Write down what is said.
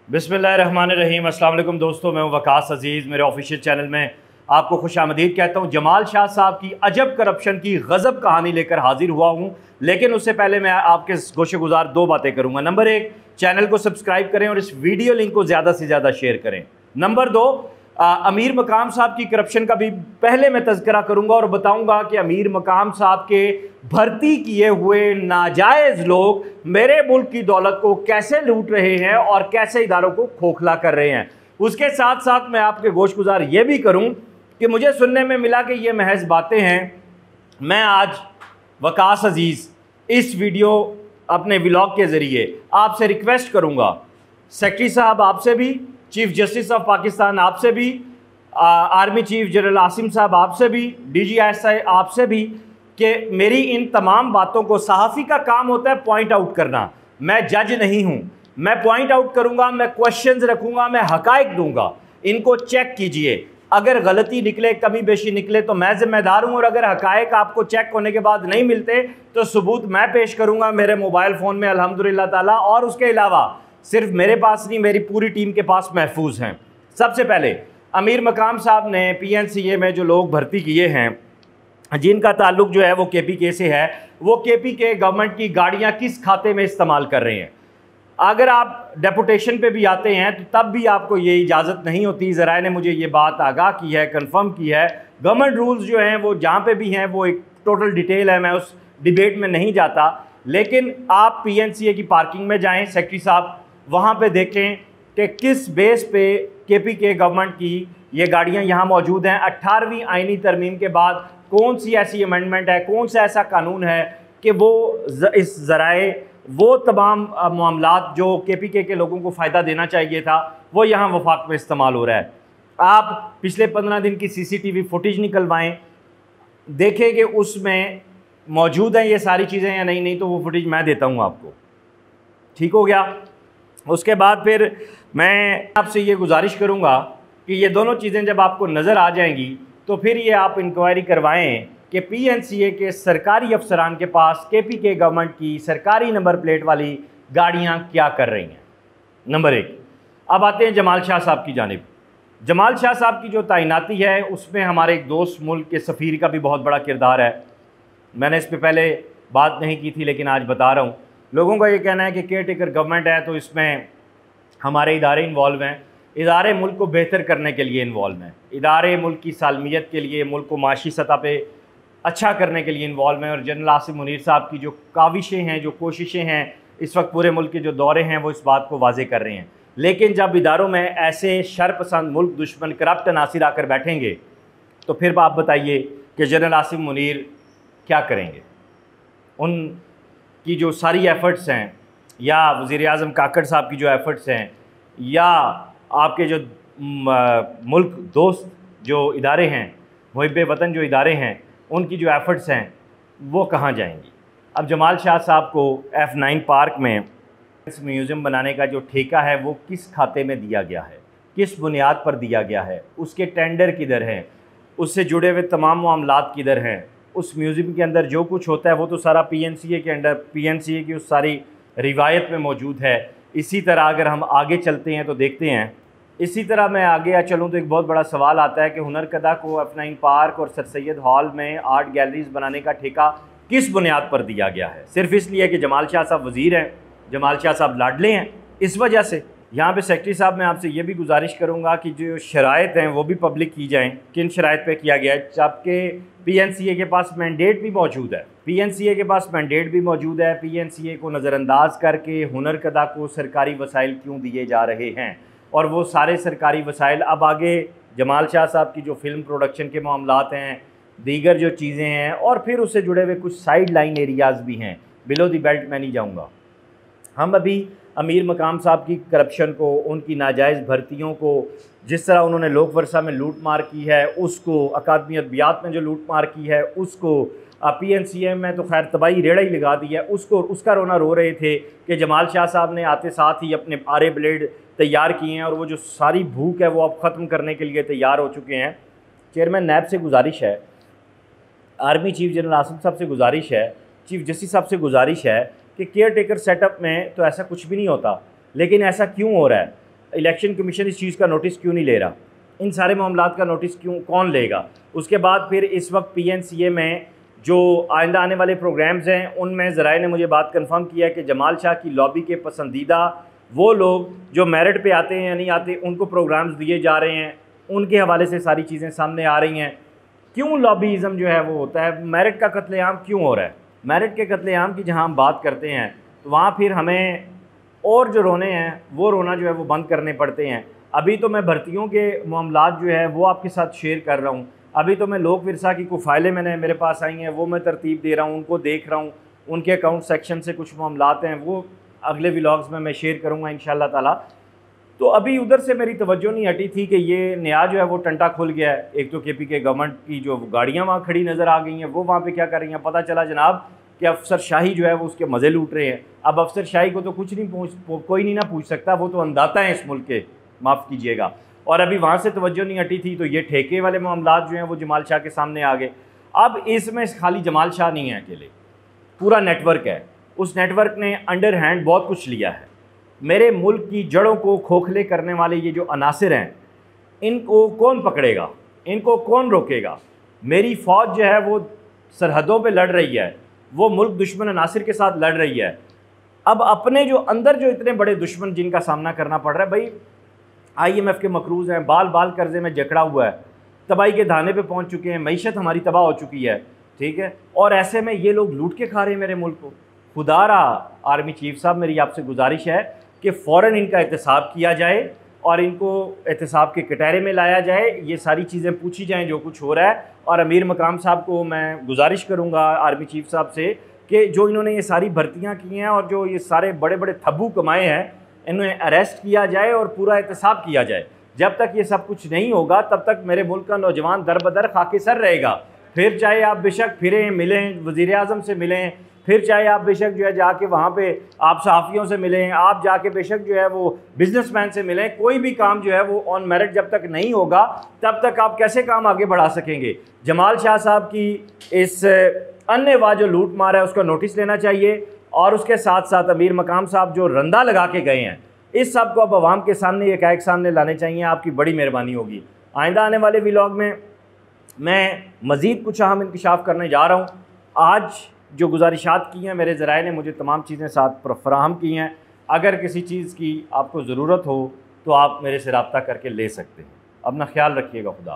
बिस्मिल्लाहिर्रहमानिर्रहीम। अस्सलाम वालेकुम दोस्तों, मैं हूं वकास अजीज़। मेरे ऑफिशियल चैनल में आपको खुशामदीद कहता हूं। जमाल शाह साहब की अजब करप्शन की गज़ब कहानी लेकर हाजिर हुआ हूं, लेकिन उससे पहले मैं आपके गोशे गुजार दो बातें करूंगा। नंबर एक, चैनल को सब्सक्राइब करें और इस वीडियो लिंक को ज़्यादा से ज़्यादा शेयर करें। नंबर दो, अमीर मकाम साहब की करप्शन का भी पहले मैं तज़किरा करूंगा और बताऊंगा कि अमीर मकाम साहब के भर्ती किए हुए नाजायज़ लोग मेरे मुल्क की दौलत को कैसे लूट रहे हैं और कैसे इदारों को खोखला कर रहे हैं। उसके साथ साथ मैं आपके गोश गुजार ये भी करूं कि मुझे सुनने में मिला कि ये महज बातें हैं। मैं आज वकास अजीज़ इस वीडियो अपने व्लॉग के ज़रिए आपसे रिक्वेस्ट करूंगा, सेक्रेटरी साहब आपसे भी, चीफ जस्टिस ऑफ पाकिस्तान आपसे भी, आर्मी चीफ जनरल आसिम साहब आपसे भी, DGSI आपसे भी, कि मेरी इन तमाम बातों को, सहाफ़ी का काम होता है पॉइंट आउट करना, मैं जज नहीं हूँ, मैं पॉइंट आउट करूँगा, मैं क्वेश्चंस रखूँगा, मैं हक़ाइक़ दूँगा, इनको चेक कीजिए। अगर गलती निकले, कमी बेशी निकले तो मैं ज़िम्मेदार हूँ, और अगर हक़ाइक़ आपको चेक होने के बाद नहीं मिलते तो सबूत मैं पेश करूँगा मेरे मोबाइल फ़ोन में अल्हम्दुलिल्लाह ताला, और उसके अलावा सिर्फ मेरे पास नहीं, मेरी पूरी टीम के पास महफूज हैं। सबसे पहले अमीर मकाम साहब ने PNCA में जो लोग भर्ती किए हैं, जिनका ताल्लुक जो है वो KPK से है, वो KPK गवर्नमेंट की गाड़ियां किस खाते में इस्तेमाल कर रहे हैं। अगर आप डेपुटेशन पे भी आते हैं तो तब भी आपको ये इजाज़त नहीं होती। ज़राए ने मुझे ये बात आगाह की है, कंफर्म की है। गवर्नमेंट रूल्स जो हैं वो जहाँ पे भी हैं वो एक टोटल डिटेल है, मैं उस डिबेट में नहीं जाता। लेकिन आप PNCA की पार्किंग में जाएँ सेक्रेटरी साहब, वहाँ पे देखें कि किस बेस पे KPK गवर्नमेंट की ये गाड़ियाँ यहाँ मौजूद हैं। 18वीं आइनी तरमीम के बाद कौन सी ऐसी अमेंडमेंट है, कौन सा ऐसा कानून है कि वो इस ज़राए, वो तमाम मामलात जो KPK के लोगों को फ़ायदा देना चाहिए था, वो यहाँ वफाक में इस्तेमाल हो रहा है। आप पिछले 15 दिन की CCTV फुटेज निकलवाएँ, देखें कि उसमें मौजूद हैं ये सारी चीज़ें या नहीं तो वो फुटेज मैं देता हूँ आपको। ठीक हो गया। उसके बाद फिर मैं आपसे ये गुजारिश करूँगा कि ये दोनों चीज़ें जब आपको नज़र आ जाएंगी तो फिर ये आप इंक्वायरी करवाएं कि PNCA के सरकारी अफसरान के पास KPK गवर्नमेंट की सरकारी नंबर प्लेट वाली गाड़ियाँ क्या कर रही हैं। नंबर एक, अब आते हैं जमाल शाह साहब की जानिब। जमाल शाह साहब की जो तैनाती है उसमें हमारे एक दोस्त मुल्क के सफ़ीर का भी बहुत बड़ा किरदार है। मैंने इस पर पहले बात नहीं की थी लेकिन आज बता रहा हूँ। लोगों का ये कहना है कि केयर टेकर गवर्नमेंट है तो इसमें हमारे इदारे इन्वॉल्व हैं। इदारे मुल्क को बेहतर करने के लिए इन्वॉल्व हैं, इदारे मुल्क की सालमियत के लिए, मुल्क को माशी सतह पे अच्छा करने के लिए इन्वॉल्व हैं। और जनरल आसिम मुनीर साहब की जो काविशें हैं, जो कोशिशें हैं, इस वक्त पूरे मुल्क के जो दौरे हैं वो इस बात को वाजे कर रहे हैं। लेकिन जब इदारों में ऐसे शरपसंद मुल्क दुश्मन करप्ट नासिर आकर बैठेंगे तो फिर आप बताइए कि जनरल आसिम मुनीर क्या करेंगे। उनकी जो सारी एफ़र्ट्स हैं, या वज़ीर आज़म काकड़ साहब की जो एफ़र्ट्स हैं, या आपके जो मुल्क दोस्त जो इदारे हैं, मुहिब्बे वतन जो इदारे हैं, उनकी जो एफ़र्ट्स हैं वो कहाँ जाएंगी। अब जमाल शाह साहब को F9 पार्क में इस म्यूज़ियम बनाने का जो ठेका है वो किस खाते में दिया गया है, किस बुनियाद पर दिया गया है, उसके टेंडर किधर हैं, उससे जुड़े हुए तमाम मामलात किधर हैं, उस म्यूज़ियम के अंदर जो कुछ होता है वो तो सारा PNCA के अंडर, PNCA की उस सारी रिवायत में मौजूद है। इसी तरह अगर हम आगे चलते हैं तो देखते हैं, इसी तरह मैं आगे चलूँ तो एक बहुत बड़ा सवाल आता है कि हुनरकदा को F9 पार्क और सर सैयद हॉल में आर्ट गैलरीज बनाने का ठेका किस बुनियाद पर दिया गया है। सिर्फ इसलिए कि जमाल शाह साहब वज़ीर हैं, जमाल शाह साहब लाडले हैं, इस वजह से। यहाँ पे सेक्रेटरी साहब मैं आपसे ये भी गुजारिश करूँगा कि जो शराइत हैं वो भी पब्लिक की जाएँ, किन शराइत पे किया गया है। जबकि PNCA के पास मैंडेट भी मौजूद है, PNCA के पास मैंडेट भी मौजूद है। PNCA को नज़रअंदाज करके हुनरकदा को सरकारी वसाइल क्यों दिए जा रहे हैं, और वो सारे सरकारी वसाइल अब आगे जमाल शाह साहब की जो फ़िल्म प्रोडक्शन के मामलात हैं, दीगर जो चीज़ें हैं, और फिर उससे जुड़े हुए कुछ साइड लाइन एरियाज़ भी हैं, बिलो दी बेल्ट मैं नहीं जाऊँगा। हम अभी अमीर मकाम साहब की करप्शन को, उनकी नाजायज़ भर्तियों को, जिस तरह उन्होंने लोक वर्षा में लूट मार की है उसको, अकादमी अदबियात में जो लूट मार की है उसको, PNCA में तो खैर तबाही रेड़ा ही लगा दी है उसको, उसका रोना रो रहे थे कि जमाल शाह साहब ने आते साथ ही अपने आरे ब्लेड तैयार किए हैं और वो जो सारी भूख है वो अब ख़त्म करने के लिए तैयार हो चुके हैं। चेयरमैन नैब से गुजारिश है, आर्मी चीफ जनरल आसिम साहब से गुजारिश है, चीफ जस्टिस साहब से गुजारिश है कि केयर टेकर सेटअप में तो ऐसा कुछ भी नहीं होता, लेकिन ऐसा क्यों हो रहा है। इलेक्शन कमीशन इस चीज़ का नोटिस क्यों नहीं ले रहा, इन सारे मामलात का नोटिस कौन लेगा। उसके बाद फिर इस वक्त PNCA में जो आइंदा आने वाले प्रोग्राम्स हैं उनमें ज़राए ने मुझे बात कंफर्म किया कि जमाल शाह की लॉबी के पसंदीदा वो लोग जो मेरिट पे आते हैं या नहीं आते उनको प्रोग्राम्स दिए जा रहे हैं, उनके हवाले से सारी चीज़ें सामने आ रही हैं। क्यों लॉबीज़म जो है वो होता है, मेरिट का कत्लेआम क्यों हो रहा है। मेरिट के कत्लेआम की जहाँ हम बात करते हैं तो वहाँ फिर हमें और जो रोने हैं वो रोना जो है वो बंद करने पड़ते हैं। अभी तो मैं भर्तियों के मामलात जो है वो आपके साथ शेयर कर रहा हूँ। अभी तो मैं लोक विरसा की कुछ फाइलें मेरे पास आई हैं, वो मैं तरतीब दे रहा हूँ, उनको देख रहा हूँ। उनके अकाउंट सेक्शन से कुछ मामलात हैं वो अगले व्लॉग्स में मैं शेयर करूँगा इंशाअल्लाह ताला। तो अभी उधर से मेरी तवज्जो नहीं हटी थी कि ये नया जो है वो टंटा खुल गया है। एक तो KP के गवर्नमेंट की जो गाड़ियाँ वहाँ खड़ी नज़र आ गई हैं, वो वहाँ पे क्या कर रही हैं, पता चला जनाब कि अफसरशाही जो है वो उसके मज़े लूट रहे हैं। अब अफसरशाही को तो कुछ नहीं कोई नहीं ना पूछ सकता, वो तो अंदाता है इस मुल्क के, माफ़ कीजिएगा। और अभी वहाँ से तवज्जो नहीं हटी थी तो ये ठेके वाले मामलात जो हैं वो जमाल शाह के सामने आ गए। अब इसमें खाली जमाल शाह नहीं है अकेले, पूरा नेटवर्क है। उस नेटवर्क ने अंडर हैंड बहुत कुछ लिया है। मेरे मुल्क की जड़ों को खोखले करने वाले ये जो अनासिर हैं इनको कौन पकड़ेगा, इनको कौन रोकेगा। मेरी फ़ौज जो है वो सरहदों पे लड़ रही है, वो मुल्क दुश्मन अनासिर के साथ लड़ रही है। अब अपने जो अंदर जो इतने बड़े दुश्मन जिनका सामना करना पड़ रहा है, भाई IMF के मकरूज़ हैं, बाल बाल कर्जे में जकड़ा हुआ है, तबाही के धाने पे पहुंच चुके हैं, मईशत हमारी तबाह हो चुकी है, ठीक है। और ऐसे में ये लोग लूट के खा रहे हैं मेरे मुल्क को। खुदारा आर्मी चीफ साहब, मेरी आपसे गुजारिश है कि फ़ौरन इनका एहतसाब किया जाए और इनको एहतसाब के कटहरे में लाया जाए, ये सारी चीज़ें पूछी जाएँ जो कुछ हो रहा है। और अमीर मकाम साहब को मैं गुजारिश करूँगा आर्मी चीफ साहब से कि जो इन्होंने ये सारी भर्तियाँ की हैं और जो ये सारे बड़े बड़े थब्बू कमाए हैं, इन्हें अरेस्ट किया जाए और पूरा एहतसाब किया जाए। जब तक ये सब कुछ नहीं होगा तब तक मेरे मुल्क का नौजवान दर बदर खाके सर रहेगा। फिर चाहे आप बेशक फिरें, मिलें, वज़ीर आज़म से मिलें, फिर चाहे आप बेशक जो है जाके वहाँ पे आप सहाफ़ियों से मिलें, आप जाके बेशक जो है वो बिजनेसमैन से मिलें, कोई भी काम जो है वो ऑन मेरिट जब तक नहीं होगा तब तक आप कैसे काम आगे बढ़ा सकेंगे। जमाल शाह साहब की इस अन्नेवाह जो लूट मार है उसका नोटिस लेना चाहिए और उसके साथ साथ अमीर मकाम साहब जो रंदा लगा के गए हैं इस सब को अब आवाम के सामने एक सामने लाने चाहिए। आपकी बड़ी मेहरबानी होगी। आइंदा आने वाले व्लॉग में मैं मज़ीद कुछ अहम इंकशाफ करने जा रहा हूँ। आज जो गुजारिशात की हैं मेरे ज़राए ने मुझे तमाम चीज़ें साथ फराहम की हैं। अगर किसी चीज़ की आपको ज़रूरत हो तो आप मेरे से रब्ता करके ले सकते हैं। अपना ख्याल रखिएगा। खुदा।